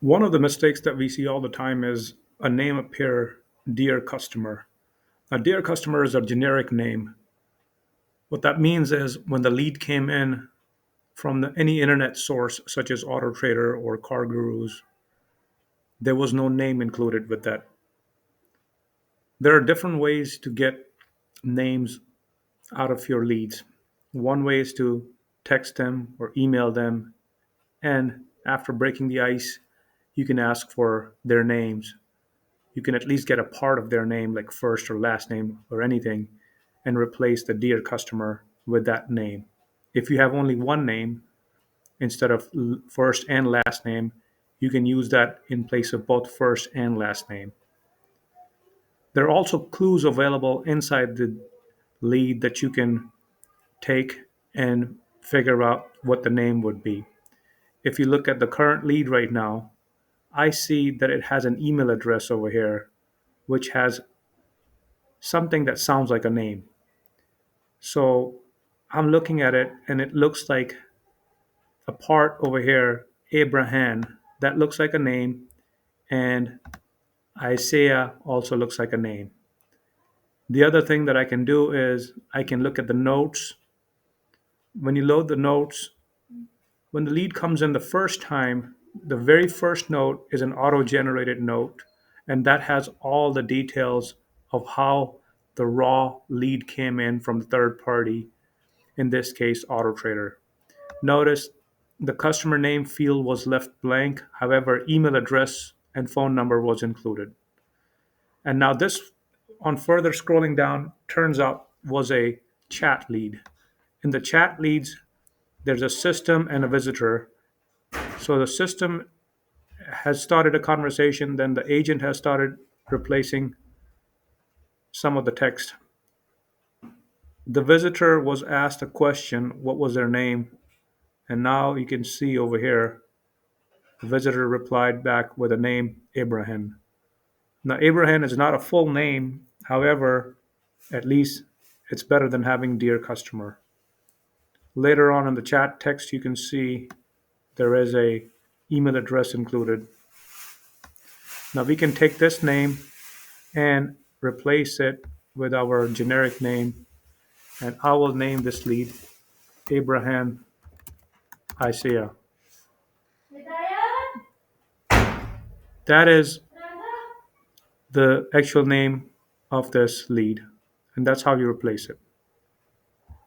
One of the mistakes that we see all the time is a name appear, dear customer. A dear customer is a generic name. What that means is when the lead came in from any internet source, such as AutoTrader or Car Gurus, there was no name included with that. There are different ways to get names out of your leads. One way is to text them or email them, and after breaking the ice, you can ask for their names. You can at least get a part of their name, like first or last name or anything, and replace the dear customer with that name. If you have only one name instead of first and last name, you can use that in place of both first and last name. There are also clues available inside the lead that you can take and figure out what the name would be. If you look at the current lead right now, I see that it has an email address over here, which has something that sounds like a name. So I'm looking at it and it looks like a part over here, Abraham, that looks like a name, and Isaiah also looks like a name. The other thing that I can do is I can look at the notes. When you load the notes, when the lead comes in the first time, the very first note is an auto generated note, and that has all the details of how the raw lead came in from the third party, in this case, AutoTrader. Notice the customer name field was left blank, however, email address and phone number was included. And now this, on further scrolling down, turns out was a chat lead. In the chat leads, there's a system and a visitor. So the system has started a conversation, then the agent has started replacing some of the text. The visitor was asked a question, what was their name? And now you can see over here, the visitor replied back with the name Abraham. Now, Abraham is not a full name, however, at least it's better than having dear customer. Later on in the chat text, you can see there is a email address included. Now we can take this name and replace it with our generic name, and I will name this lead Abraham Isaiah. That is the actual name of this lead, and that's how you replace it.